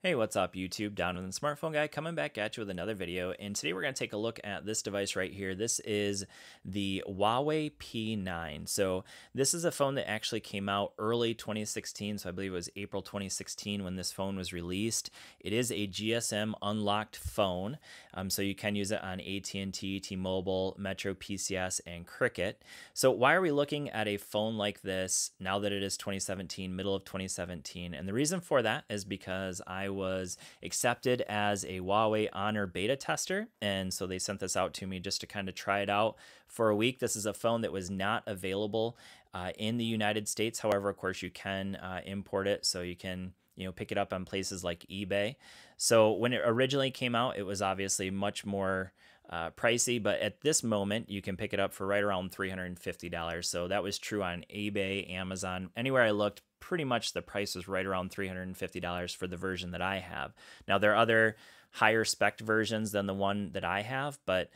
Hey, what's up YouTube? Donovan the Smartphone Guy coming back at you with another video, and today we're going to take a look at this device right here. This is the Huawei P9. So this is a phone that actually came out early 2016, so I believe it was April 2016 when this phone was released. It is a GSM unlocked phone, so you can use it on AT&T, T-Mobile, Metro, PCS, and Cricket. So why are we looking at a phone like this now that it is 2017, middle of 2017? And the reason for that is because I was accepted as a Huawei Honor beta tester, and so they sent this out to me just to kind of try it out for a week. This is a phone that was not available in the United States. However, of course, you can import it, so you can pick it up on places like eBay. So when it originally came out, it was obviously much more pricey, but at this moment you can pick it up for right around $350. So that was true on eBay, Amazon, anywhere I looked. Pretty much the price was right around $350 for the version that I have. Now there are other higher spec versions than the one that I have, but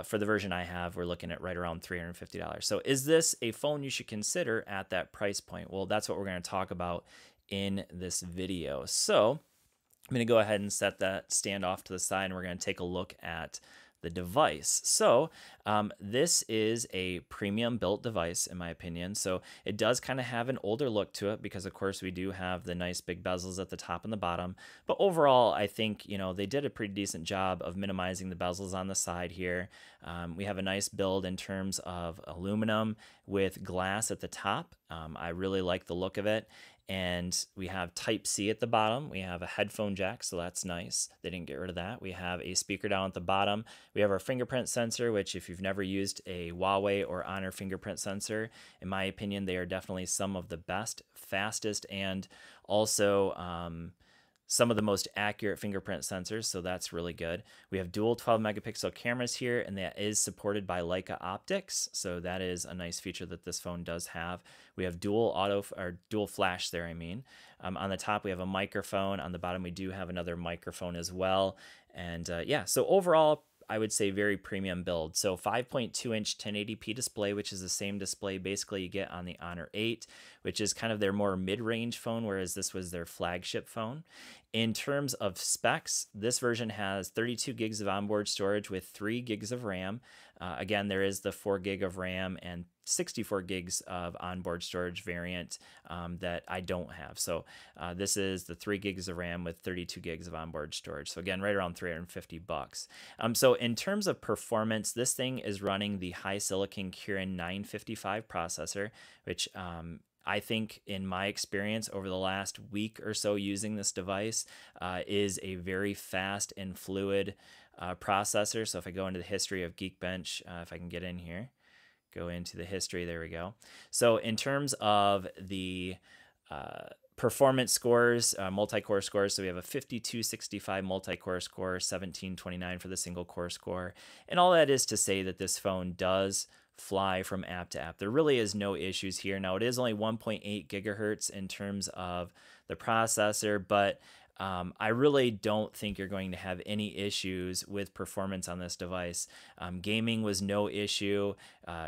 for the version I have, we're looking at right around $350. So is this a phone you should consider at that price point? Well, that's what we're going to talk about in this video. So I'm going to go ahead and set that stand off to the side, and we're going to take a look at the device. So this is a premium built device in my opinion. So it does kind of have an older look to it because of course we do have the nice big bezels at the top and the bottom. But overall, I think, they did a pretty decent job of minimizing the bezels on the side here. We have a nice build in terms of aluminum with glass at the top. I really like the look of it. And we have Type-C at the bottom. We have a headphone jack, so that's nice. They didn't get rid of that. We have a speaker down at the bottom. We have our fingerprint sensor, which if you've never used a Huawei or Honor fingerprint sensor, in my opinion, they are definitely some of the best, fastest, and also some of the most accurate fingerprint sensors, so that's really good. We have dual 12 megapixel cameras here, and that is supported by Leica optics, so that is a nice feature that this phone does have. We have dual flash there, on the top we have a microphone. On the bottom we do have another microphone as well. And yeah, so overall I would say very premium build. So 5.2-inch 1080p display, which is the same display basically you get on the Honor 8, which is kind of their more mid-range phone, whereas this was their flagship phone. In terms of specs, this version has 32 gigs of onboard storage with 3 gigs of RAM. Again, there is the 4 gig of RAM and 64 gigs of onboard storage variant that I don't have. So this is the 3 gigs of RAM with 32 gigs of onboard storage. So again, right around $350. So in terms of performance, this thing is running the HiSilicon Kirin 955 processor, which I think in my experience over the last week or so using this device is a very fast and fluid processor. So if I go into the history of Geekbench, if I can get in here, go into the history, there we go. So in terms of the performance scores, multi-core scores, so we have a 5265 multi-core score, 1729 for the single core score, and all that is to say that this phone does fly from app to app. There really is no issues here. Now it is only 1.8 gigahertz in terms of the processor, but I really don't think you're going to have any issues with performance on this device. Gaming was no issue.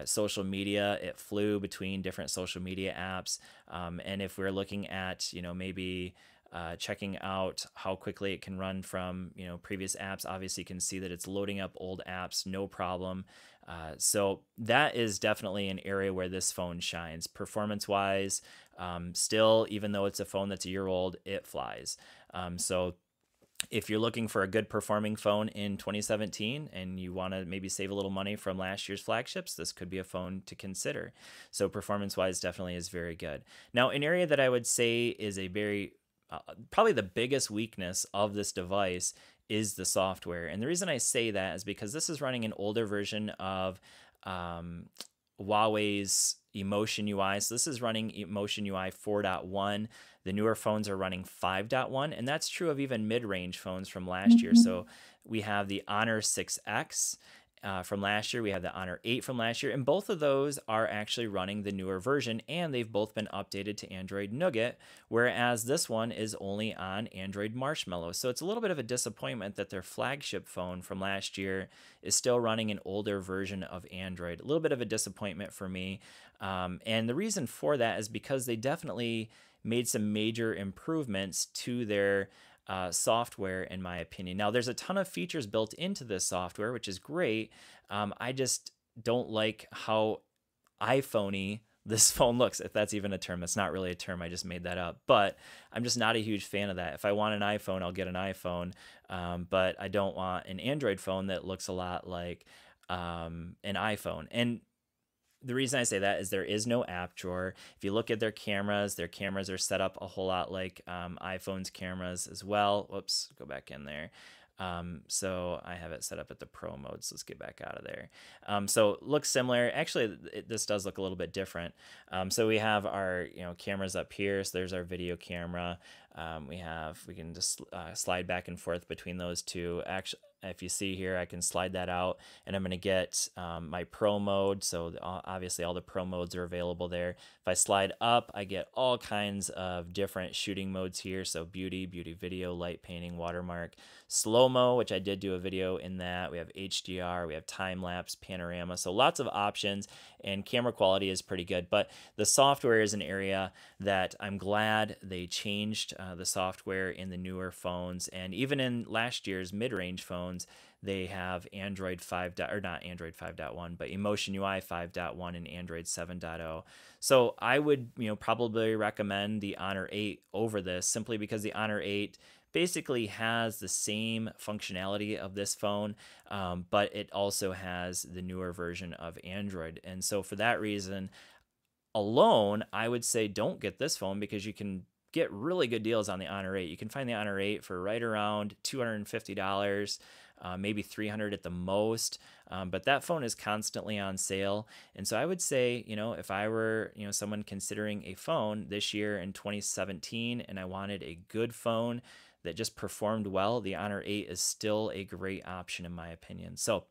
Social media, it flew between different social media apps. And if we're looking at, maybe checking out how quickly it can run from previous apps, obviously you can see that it's loading up old apps, no problem. So that is definitely an area where this phone shines. Performance wise, still, even though it's a phone that's a year old, it flies. So if you're looking for a good performing phone in 2017 and you want to maybe save a little money from last year's flagships, this could be a phone to consider. So performance wise definitely is very good. Now an area that I would say is a very probably the biggest weakness of this device is the software. And the reason I say that is because this is running an older version of Huawei's Emotion UI. So this is running Emotion UI 4.1. The newer phones are running 5.1, and that's true of even mid-range phones from last year. So we have the Honor 6X from last year. We have the Honor 8 from last year, and both of those are actually running the newer version, and they've both been updated to Android Nougat, whereas this one is only on Android Marshmallow. So it's a little bit of a disappointment that their flagship phone from last year is still running an older version of Android. A little bit of a disappointment for me, and the reason for that is because they definitely made some major improvements to their software, in my opinion. Now, there's a ton of features built into this software, which is great. I just don't like how iPhone-y this phone looks, if that's even a term. That's not really a term. I just made that up. But I'm just not a huge fan of that. If I want an iPhone, I'll get an iPhone. But I don't want an Android phone that looks a lot like an iPhone. And the reason I say that is there is no app drawer. If you look at their cameras are set up a whole lot like iPhone's cameras as well. Whoops, go back in there. So I have it set up at the Pro mode, so let's get back out of there. So it looks similar. Actually, this does look a little bit different. So we have our cameras up here. So there's our video camera. We can just slide back and forth between those two. Actually, if you see here, I can slide that out, and I'm going to get my Pro mode. So obviously all the Pro modes are available there. If I slide up, I get all kinds of different shooting modes here. So beauty video, light painting, watermark, slow-mo, which I did do a video in that. We have HDR, we have time-lapse, panorama. So lots of options, and camera quality is pretty good. But the software is an area that I'm glad they changed the software in the newer phones. And even in last year's mid-range phones, they have Android 5. Or not Android 5.1, but Emotion UI 5.1 and Android 7.0. So I would probably recommend the Honor 8 over this, simply because the Honor 8 basically has the same functionality of this phone, but it also has the newer version of Android. And so for that reason alone, I would say don't get this phone, because you can get really good deals on the Honor 8. You can find the Honor 8 for right around $250, maybe $300 at the most. But that phone is constantly on sale. And so I would say, if I were, someone considering a phone this year in 2017 and I wanted a good phone that just performed well, the Honor 8 is still a great option in my opinion. So,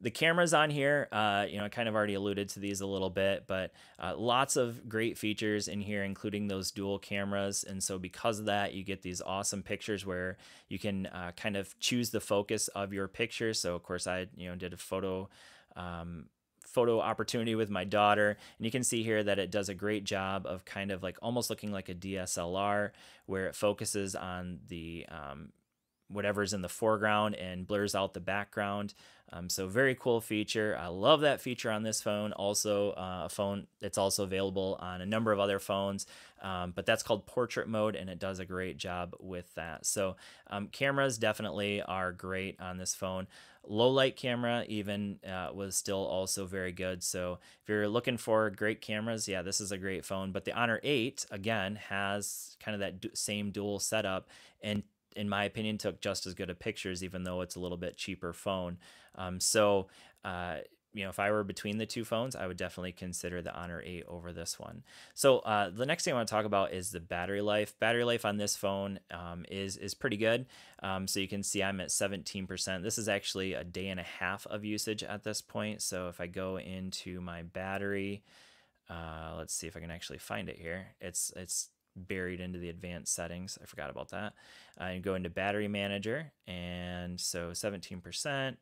the cameras on here, I kind of already alluded to these a little bit, but lots of great features in here, including those dual cameras. And so because of that, you get these awesome pictures where you can kind of choose the focus of your picture. So of course I, did a photo opportunity with my daughter, and you can see here that it does a great job of kind of like almost looking like a DSLR, where it focuses on the whatever's in the foreground and blurs out the background. So very cool feature. I love that feature on this phone. Also a phone that's also available on a number of other phones, but that's called portrait mode, and it does a great job with that. So cameras definitely are great on this phone. Low light camera even was still also very good. So if you're looking for great cameras, yeah, this is a great phone. But the Honor 8 again has kind of that same dual setup, and in my opinion, took just as good of pictures, even though it's a little bit cheaper phone. If I were between the two phones, I would definitely consider the Honor 8 over this one. So the next thing I want to talk about is the battery life. Battery life on this phone is pretty good. So you can see I'm at 17%. This is actually a day and a half of usage at this point. So if I go into my battery, let's see if I can actually find it here. It's buried into the advanced settings. I forgot about that. You go into battery manager, and so 17%,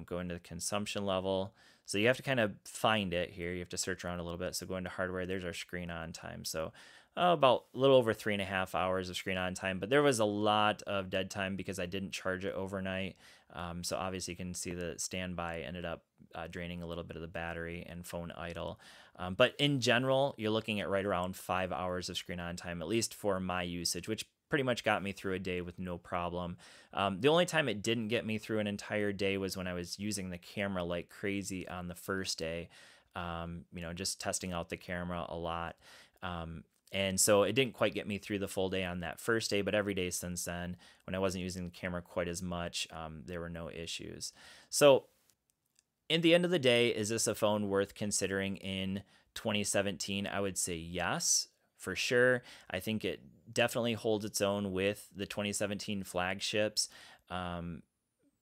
go into the consumption level. So you have to kind of find it here. You have to search around a little bit. So go into hardware, there's our screen on time. So about a little over 3.5 hours of screen on time, but there was a lot of dead time because I didn't charge it overnight. So obviously you can see the standby ended up draining a little bit of the battery and phone idle. But in general, you're looking at right around 5 hours of screen on time, at least for my usage, which pretty much got me through a day with no problem. The only time it didn't get me through an entire day was when I was using the camera like crazy on the first day, just testing out the camera a lot. And so it didn't quite get me through the full day on that first day, but every day since then, when I wasn't using the camera quite as much, there were no issues. So in the end of the day, is this a phone worth considering in 2017? I would say yes, for sure. I think it definitely holds its own with the 2017 flagships.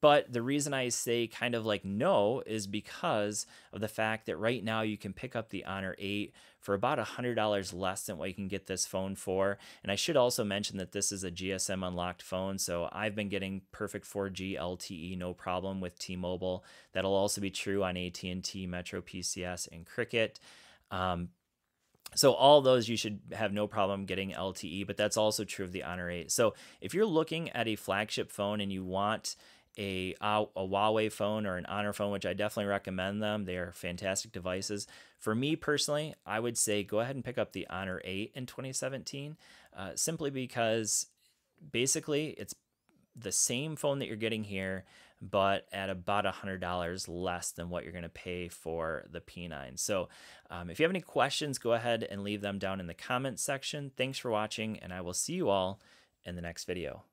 But the reason I say kind of like no is because of the fact that right now you can pick up the Honor 8 for about $100 less than what you can get this phone for. And I should also mention that this is a GSM unlocked phone, so I've been getting perfect 4G LTE, no problem with T-Mobile. That'll also be true on AT&T, Metro PCS, and Cricket. So all those you should have no problem getting LTE, but that's also true of the Honor 8. So if you're looking at a flagship phone and you want a Huawei phone or an Honor phone, which I definitely recommend them, they are fantastic devices. For me personally, I would say go ahead and pick up the Honor 8 in 2017, simply because basically it's the same phone that you're getting here, but at about $100 less than what you're going to pay for the P9. So if you have any questions, go ahead and leave them down in the comments section. Thanks for watching, and I will see you all in the next video.